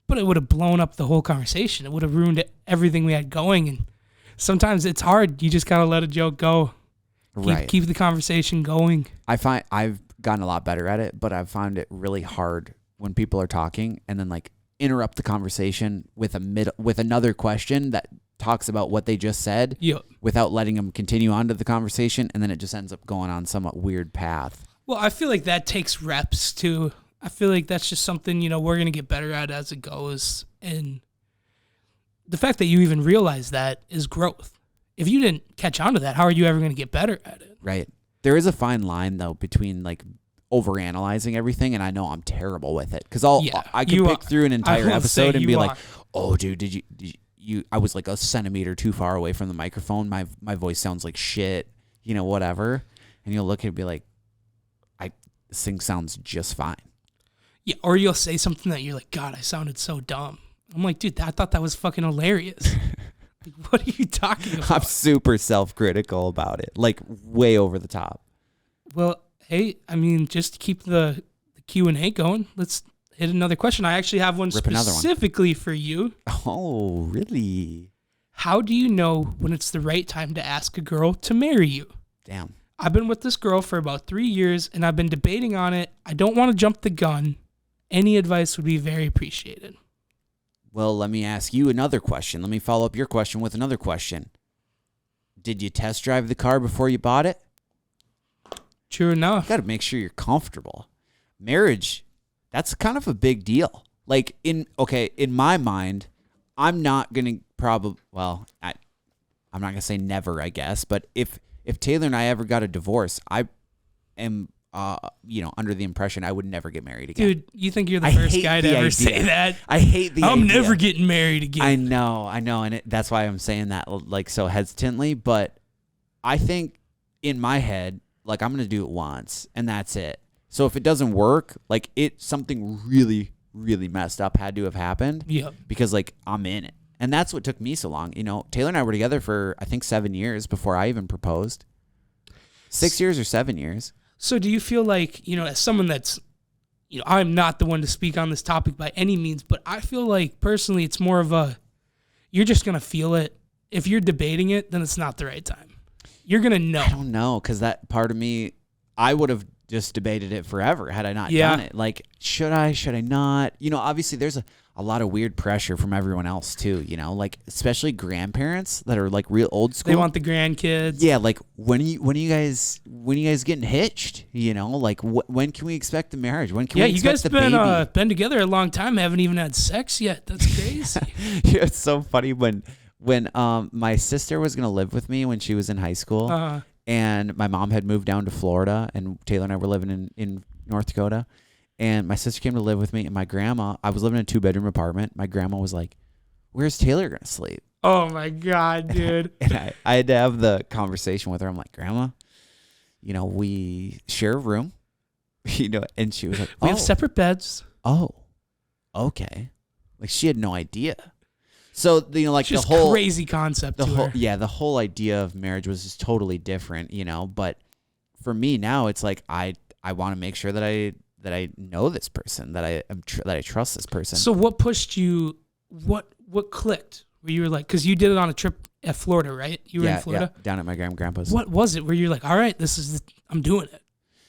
but it would have blown up the whole conversation. It would have ruined everything we had going. And sometimes it's hard. You just got to let a joke go. Keep the conversation going. I find I've gotten a lot better at it, but I've found it really hard when people are talking and then like interrupt the conversation with another question that talks about what they just said without letting them continue on to the conversation, and then it just ends up going on somewhat weird path. Well, I feel like that takes reps too. I feel like that's just something, we're going to get better at as it goes. And the fact that you even realize that is growth. If you didn't catch on to that, how are you ever going to get better at it? Right. There is a fine line though between like overanalyzing everything, and I know I'm terrible with it because I can pick through an entire episode and be like, "Oh, dude, did you? I was like a centimeter too far away from the microphone. My voice sounds like shit, whatever." And you'll look at it and be like, "This thing sounds just fine." Yeah, or you'll say something that you're like, "God, I sounded so dumb." I'm like, "Dude, I thought that was fucking hilarious." Like, what are you talking about? I'm super self-critical about it, like way over the top. Well, hey, I mean, just to keep the Q&A going, let's hit another question. I actually have one specifically for you. Oh, really? How do you know when it's the right time to ask a girl to marry you? Damn. I've been with this girl for about 3 years, and I've been debating on it. I don't want to jump the gun. Any advice would be very appreciated. Well, let me ask you another question. Let me follow up your question with another question. Did you test drive the car before you bought it? True enough. You got to make sure you're comfortable. Marriage, that's kind of a big deal. Like in my mind, I'm not going to I'm not going to say never, I guess, but if Taylor and I ever got a divorce, I am under the impression I would never get married again. Dude, you think you're the first guy to ever say that? I hate the idea. I'm never getting married again. I know, and that's why I'm saying that like so hesitantly, but I think in my head, like I'm going to do it once and that's it. So if it doesn't work, like something really, really messed up had to have happened. Yeah. Because like I'm in it. And that's what took me so long. Taylor and I were together for I think 7 years before I even proposed. 6 years or 7 years. So do you feel like, as someone that's, I'm not the one to speak on this topic by any means, but I feel like personally it's more of you're just going to feel it. If you're debating it, then it's not the right time. You're going to know. I don't know, because that part of me, I would have just debated it forever had I not done it. Like, should I not? Obviously there's a lot of weird pressure from everyone else too, like especially grandparents that are like real old school. They want the grandkids. Yeah, like when are you guys getting hitched? Like when can we expect the marriage? When can we expect the baby? You guys been together a long time, haven't even had sex yet. That's crazy. Yeah, it's so funny when my sister was gonna live with me when she was in high school, and my mom had moved down to Florida, and Taylor and I were living in North Dakota. And my sister came to live with me, and my grandma, I was living in a 2-bedroom apartment. My grandma was like, "Where's Taylor going to sleep?" Oh my God, dude. And I had to have the conversation with her. I'm like, "Grandma, we share a room, and she was like, we have separate beds. Oh, okay. Like she had no idea. So, like just the whole crazy concept. The whole idea of marriage was just totally different, but for me now, it's like, I want to make sure that I know this person, that I trust this person. So what pushed you? What clicked? Where you were like, because you did it on a trip at Florida, right? You were in Florida, down at my grandpa's. What was it? Where you're like, all right, I'm doing it.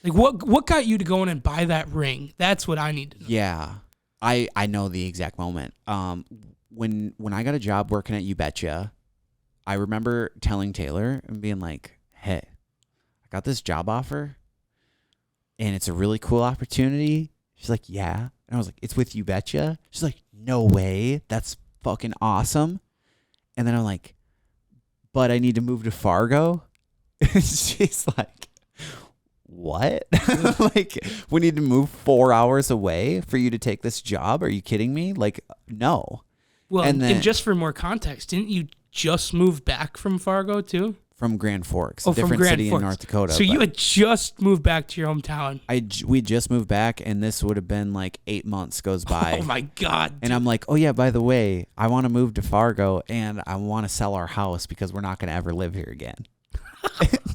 Like what got you to go in and buy that ring? That's what I need to know. Yeah, I know the exact moment. When I got a job working at You Betcha, I remember telling Taylor and being like, "Hey, I got this job offer. And it's a really cool opportunity." She's like, "Yeah." And I was like, "It's with You Betcha?" She's like, "No way. That's fucking awesome." And then I'm like, "But I need to move to Fargo." And she's like, what? Like, we need to move 4 hours away for you to take this job? Are you kidding me? Like, no. Well, and just for more context, didn't you just move back from Fargo too? From Grand Forks, a different city in North Dakota. So you had just moved back to your hometown. We just moved back, and this would have been like 8 months goes by. Oh my God. And I'm like, oh yeah, by the way, I want to move to Fargo, and I want to sell our house because we're not going to ever live here again.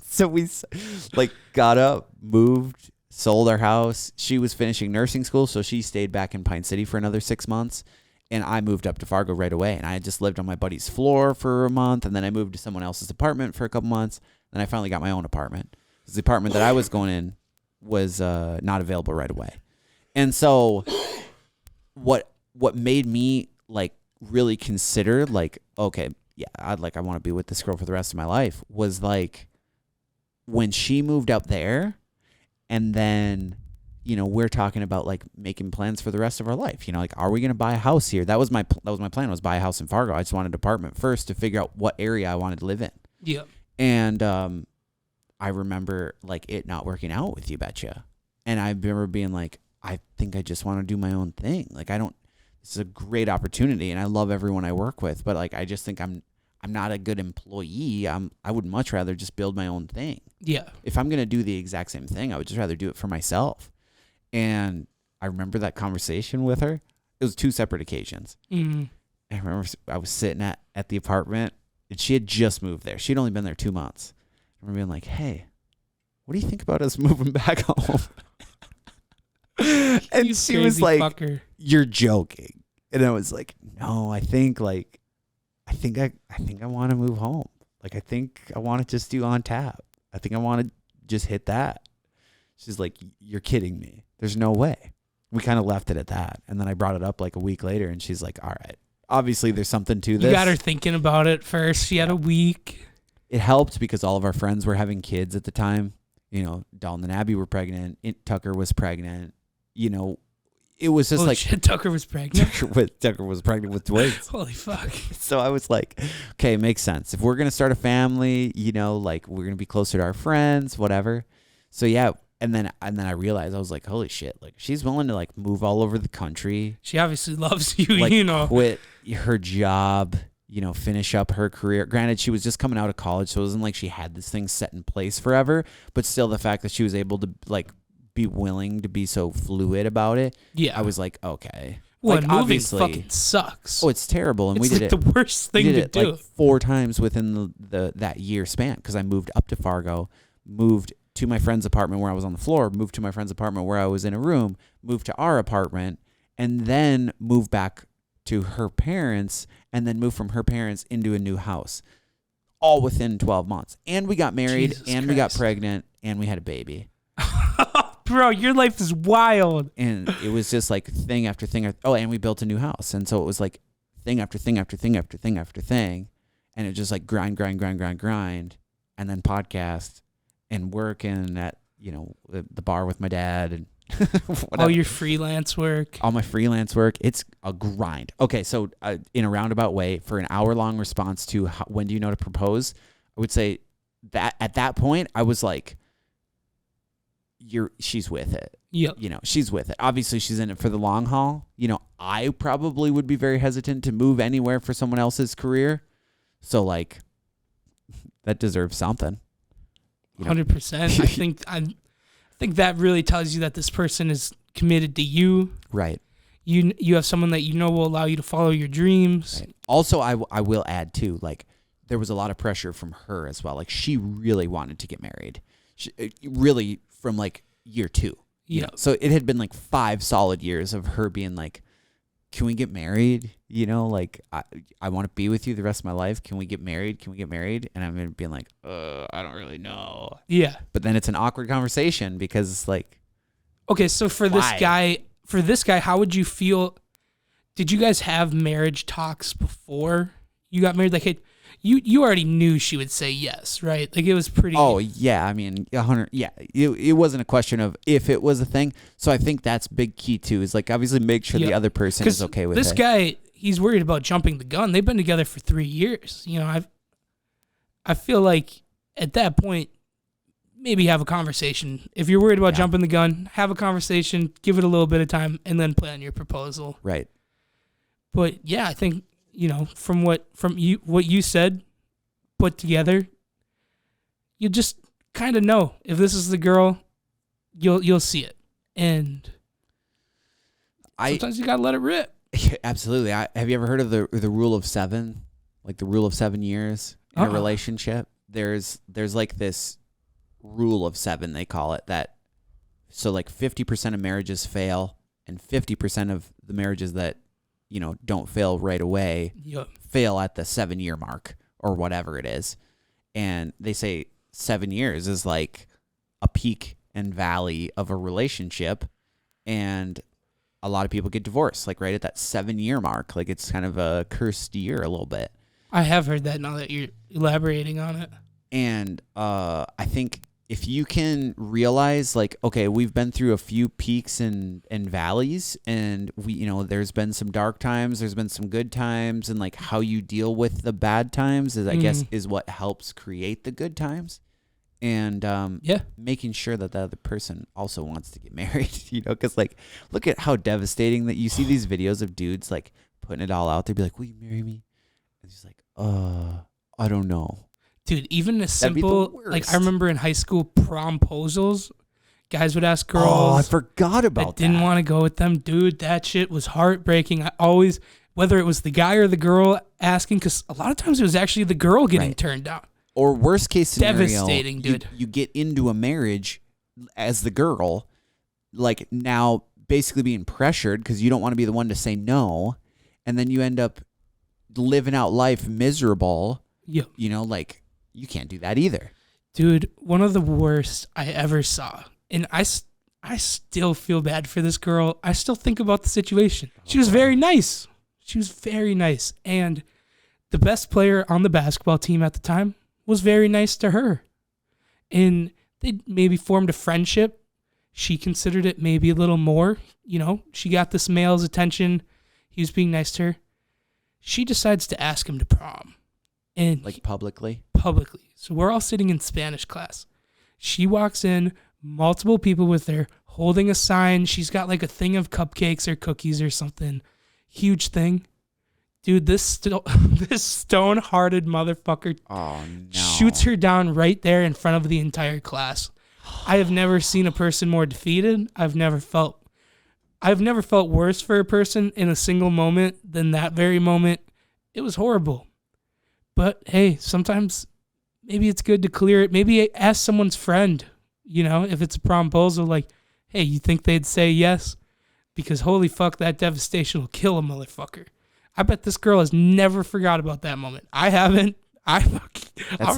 So we like got up, moved, sold our house. She was finishing nursing school, so she stayed back in Pine City for another 6 months. And I moved up to Fargo right away. And I had just lived on my buddy's floor for a month. And then I moved to someone else's apartment for a couple months. Then I finally got my own apartment. Because the apartment that I was going in was not available right away. And so what made me like really consider like, okay, yeah, I want to be with this girl for the rest of my life was like when she moved up there and then we're talking about like making plans for the rest of our life. Like, are we going to buy a house here? That was my plan, was buy a house in Fargo. I just wanted an apartment first to figure out what area I wanted to live in. Yeah. And I remember like it not working out with You Betcha. And I remember being like, I think I just want to do my own thing. Like, this is a great opportunity and I love everyone I work with, but like, I just think I'm not a good employee. I would much rather just build my own thing. Yeah. If I'm going to do the exact same thing, I would just rather do it for myself. And I remember that conversation with her. It was 2 separate occasions. Mm-hmm. I remember I was sitting at the apartment, and she had just moved there. She'd only been there 2 months. I remember being like, hey, what do you think about us moving back home? And she was like, fucker. You're joking. And I was like, no, I think I want to move home. Like, I think I want to just do on tap. I think I want to just hit that. She's like, you're kidding me. There's no way. We kind of left it at that. And then I brought it up like a week later, and she's like, all right, obviously there's something to this. You got her thinking about it first. She had a week. It helped because all of our friends were having kids at the time. Dalton and Abby were pregnant. Tucker was pregnant. It was just like... Shit, Tucker was pregnant? Tucker was pregnant with twins. Holy fuck. So I was like, okay, makes sense. If we're going to start a family, like we're going to be closer to our friends, whatever. So yeah. And then I realized, I was like, holy shit, like she's willing to like move all over the country. She obviously loves you, like, quit her job, finish up her career. Granted, she was just coming out of college, so it wasn't like she had this thing set in place forever, but still the fact that she was able to like be willing to be so fluid about it. Yeah. I was like, okay. Well, like, moving obviously fucking sucks. Oh, it's terrible. And it's we did like the worst thing to do. Like 4 times within that year span, because I moved up to Fargo, moved to my friend's apartment where I was on the floor, moved to my friend's apartment where I was in a room, moved to our apartment, and then moved back to her parents, and then moved from her parents into a new house, all within 12 months. And we got married, Jesus and Christ. We got pregnant, and we had a baby. Bro, your life is wild. And it was just like thing after thing. Oh, and we built a new house. And so it was like thing after thing after thing after thing after thing. And it just like grind. And then podcast and working at, the bar with my dad and all your freelance work. All my freelance work. It's a grind. Okay, so in a roundabout way, for an hour-long response to when do you know to propose, I would say that at that point, I was like, she's with it. Yep. She's with it. Obviously, she's in it for the long haul. I probably would be very hesitant to move anywhere for someone else's career. So, like, that deserves something. 100%. I think that really tells you that this person is committed to you. Right. You have someone that will allow you to follow your dreams. Right. Also, I will add too, like, there was a lot of pressure from her as well. Like, she really wanted to get married. Really from like year 2. Yeah. So it had been like 5 solid years of her being like, can we get married? Like I want to be with you the rest of my life. Can we get married? And I'm being like, I don't really know. Yeah. But then it's an awkward conversation because it's like, okay, so for this guy, how would you feel? Did you guys have marriage talks before you got married? Like, hey, you already knew she would say yes, right? Like, it was pretty. Oh yeah, I mean 100. Yeah, it wasn't a question of if it was a thing. So I think that's big key too. Is like obviously make sure the other person is okay with this it. Guy, he's worried about jumping the gun. They've been together for 3 years. I feel like at that point, maybe have a conversation. If you're worried about jumping the gun, have a conversation, give it a little bit of time, and then plan your proposal. Right. But yeah, I think, from what you said, put together, you just kind of know if this is the girl, you'll see it. And sometimes you got to let it rip. Absolutely. Have you ever heard of the rule of 7? Like the rule of 7 years in a relationship? There's like this rule of 7, they call it, that so like 50% of marriages fail, and 50% of the marriages that don't fail right away fail at the 7-year mark or whatever it is. And they say 7 years is like a peak and valley of a relationship, and a lot of people get divorced like right at that 7-year mark. Like it's kind of a cursed year a little bit. I have heard that now that you're elaborating on it. And I think if you can realize, like, okay, we've been through a few peaks and valleys, and we, there's been some dark times, there's been some good times, and like how you deal with the bad times is, I guess, is what helps create the good times. And making sure that the other person also wants to get married, because like, look at how devastating that you see these videos of dudes like putting it all out there, be like, will you marry me? And he's like, I don't know. Dude, even a simple, like I remember in high school, promposals, guys would ask girls. Oh, I forgot about that. Didn't want to go with them. Dude, that shit was heartbreaking. I always, whether it was the guy or the girl asking, because a lot of times it was actually the girl getting turned down. Or worst case scenario, devastating, dude. You get into a marriage as the girl, like now basically being pressured because you don't want to be the one to say no, and then you end up living out life miserable. Yep. Like you can't do that either. Dude, one of the worst I ever saw, and I still feel bad for this girl. I still think about the situation. She was very nice. And the best player on the basketball team at the time was very nice to her. And they maybe formed a friendship. She considered it maybe a little more. She got this male's attention. He was being nice to her. She decides to ask him to prom. And like publicly? Publicly. So we're all sitting in Spanish class. She walks in, multiple people with her, holding a sign. She's got like a thing of cupcakes or cookies or something. Huge thing. Dude, this stone-hearted motherfucker shoots her down right there in front of the entire class. I have never seen a person more defeated. I've never felt worse for a person in a single moment than that very moment. It was horrible. But hey, sometimes maybe it's good to clear it. Maybe ask someone's friend, if it's a promposal, like, hey, you think they'd say yes? Because holy fuck, that devastation will kill a motherfucker. I bet this girl has never forgot about that moment. I haven't. I'll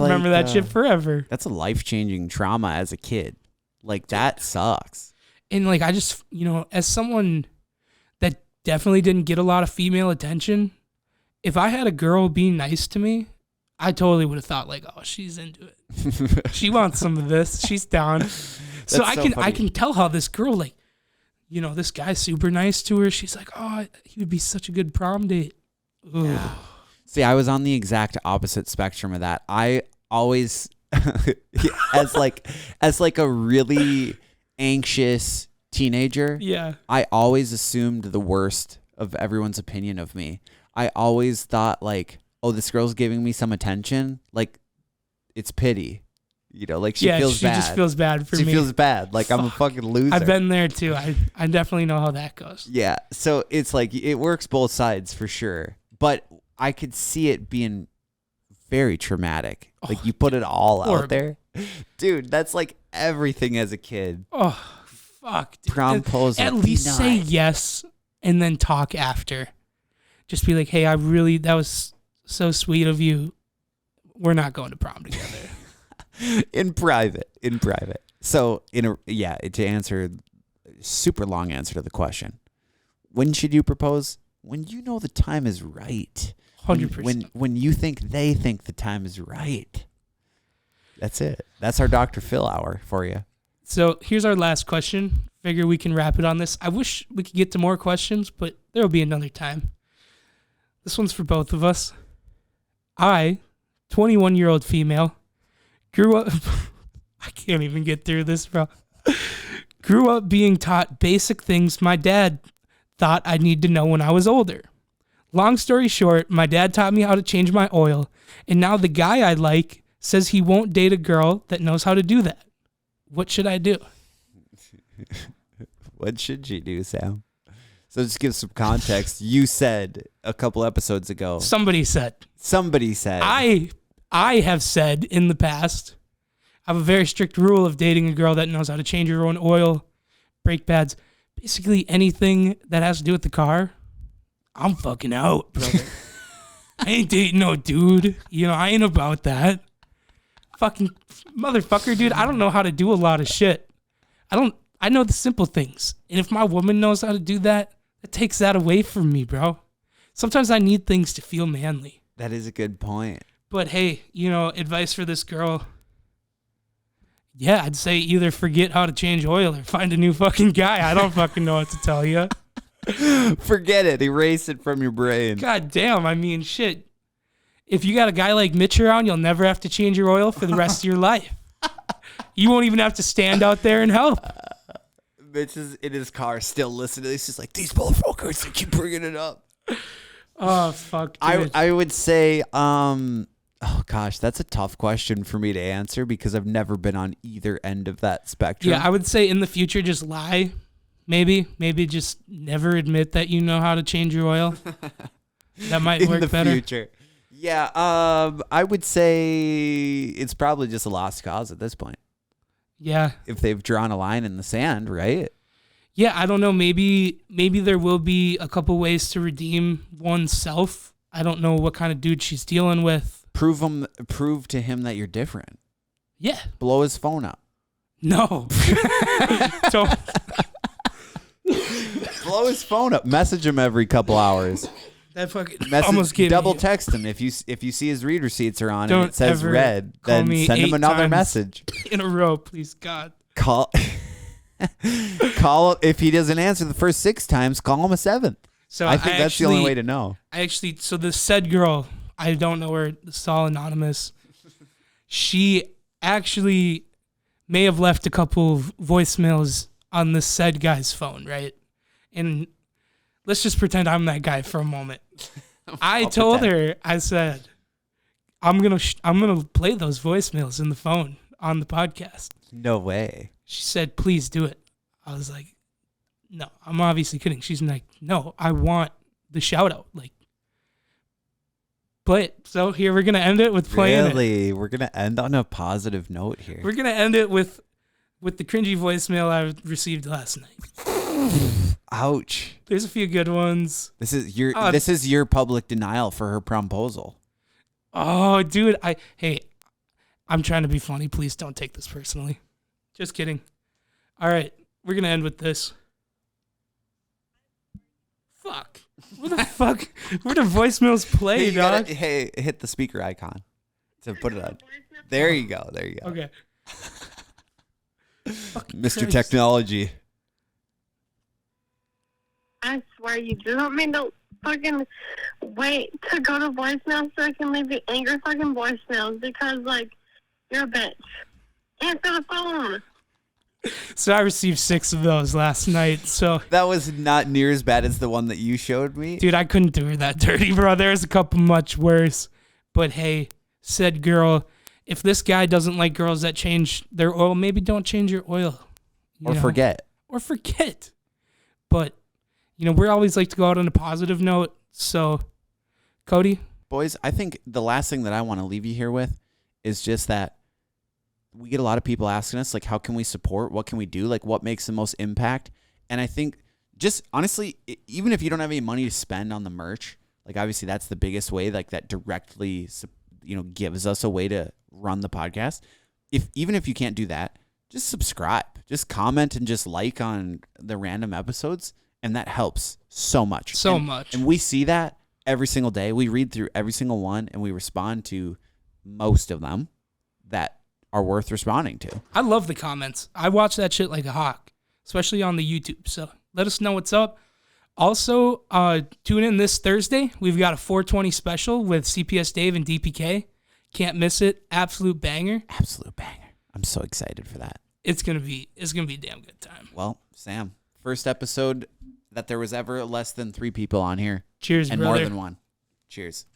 remember that shit forever. That's a life-changing trauma as a kid. Like, that sucks. And like, I just, as someone that definitely didn't get a lot of female attention, if I had a girl being nice to me, I totally would have thought like, oh, she's into it. She wants some of this. She's down. So I can tell how this girl, like, this guy's super nice to her. She's like, oh, he would be such a good prom date. Yeah. See, I was on the exact opposite spectrum of that. I always, as like a really anxious teenager, I always assumed the worst of everyone's opinion of me. I always thought like, oh, this girl's giving me some attention. Like, it's pity. Like she feels bad. She just feels bad for me. She feels bad. Like, I'm a fucking loser. I've been there too. I definitely know how that goes. Yeah. So it's like, it works both sides for sure. But I could see it being very traumatic. Like, you put it all out there. Dude, that's like everything as a kid. Oh, fuck. Dude. Promposal. At least say yes and then talk after. Just be like, hey, that was so sweet of you. We're not going to prom together. In private. So, to answer, super long answer to the question. When should you propose? When you know the time is right. 100%. When you think they think the time is right. That's it. That's our Dr. Phil hour for you. So here's our last question. Figure we can wrap it on this. I wish we could get to more questions, but there will be another time. This one's for both of us. I, 21-year-old female, grew up. I can't even get through this, bro. Grew up being taught basic things my dad thought I'd need to know when I was older. Long story short, my dad taught me how to change my oil, and now the guy I like says he won't date a girl that knows how to do that. What should I do? What should you do, Sam? So just give some context. You said a couple episodes ago. Somebody said. I have said in the past, I have a very strict rule of dating a girl that knows how to change her own oil, brake pads, basically anything that has to do with the car. I'm fucking out, brother. I ain't dating no dude. I ain't about that. Fucking motherfucker, dude. I don't know how to do a lot of shit. I know the simple things. And if my woman knows how to do that, it takes that away from me, bro. Sometimes I need things to feel manly. That is a good point. But hey, advice for this girl. Yeah, I'd say either forget how to change oil or find a new fucking guy. I don't fucking know what to tell you. Forget it. Erase it from your brain. God damn. I mean, shit. If you got a guy like Mitch around, you'll never have to change your oil for the rest of your life. You won't even have to stand out there and help. Mitch is in his car still listening. He's just like, these motherfuckers, they keep bringing it up. Oh, fuck. I would say, oh gosh, that's a tough question for me to answer because I've never been on either end of that spectrum. Yeah, I would say in the future, just lie. Maybe just never admit that you know how to change your oil. That might work better. In the future. Yeah, I would say it's probably just a lost cause at this point. Yeah. If they've drawn a line in the sand, right? Yeah, I don't know. Maybe there will be a couple ways to redeem oneself. I don't know what kind of dude she's dealing with. Prove to him that you're different. Yeah. Blow his phone up. No. Don't. Blow his phone up. Message him every couple hours. That fucking almost gave double me. Text him if you see his read receipts are on Don't and it says red. Then send him another message in a row, please God. Call if he doesn't answer the first 6 times. Call him a 7th. So I think that's the only way to know. So this said girl, I don't know her. It's all anonymous. She actually may have left a couple of voicemails on this said guy's phone, right? And let's just pretend I'm that guy for a moment. I told her, I said, I'm gonna play those voicemails in the phone on the podcast. No way. She said, please do it. I was like, no, I'm obviously kidding. She's like, no, I want the shout out. But so here we're gonna end it with playing. Really, we're gonna end on a positive note here. We're gonna end it with the cringy voicemail I received last night. Ouch. There's a few good ones. This is your public denial for her promposal. Oh, dude, I'm trying to be funny. Please don't take this personally. Just kidding. All right, we're gonna end with this. Fuck. Where the fuck? Where do voicemails play, dog? Hit the speaker icon to put it on. There you go. Okay. Mr. Christ. Technology. I swear you do not mean to fucking wait to go to voicemail so I can leave you angry fucking voicemails because, you're a bitch. Answer the phone. So I received 6 of those last night, so... That was not near as bad as the one that you showed me. Dude, I couldn't do her that dirty, bro. There's a couple much worse. But hey, said girl, if this guy doesn't like girls that change their oil, maybe don't change your oil. Forget. Or forget. But, we always like to go out on a positive note. So, Kody? Boys, I think the last thing that I want to leave you here with is just that we get a lot of people asking us, how can we support? What can we do? What makes the most impact? And I think just honestly, even if you don't have any money to spend on the merch, obviously that's the biggest way, that directly, gives us a way to run the podcast. Even if you can't do that, just subscribe, just comment and just like on the random episodes. And that helps so much. And we see that every single day. We read through every single one and we respond to most of them that are worth responding to. I love the comments. I watch that shit like a hawk, especially on the YouTube. So let us know what's up. Also, tune in this Thursday. We've got a 420 special with CPS Dave and DPK. Can't miss it. Absolute banger. Absolute banger. I'm so excited for that. It's gonna be a damn good time. Well, Sam, first episode that there was ever less than 3 people on here. Cheers, and brother. more than one. Cheers.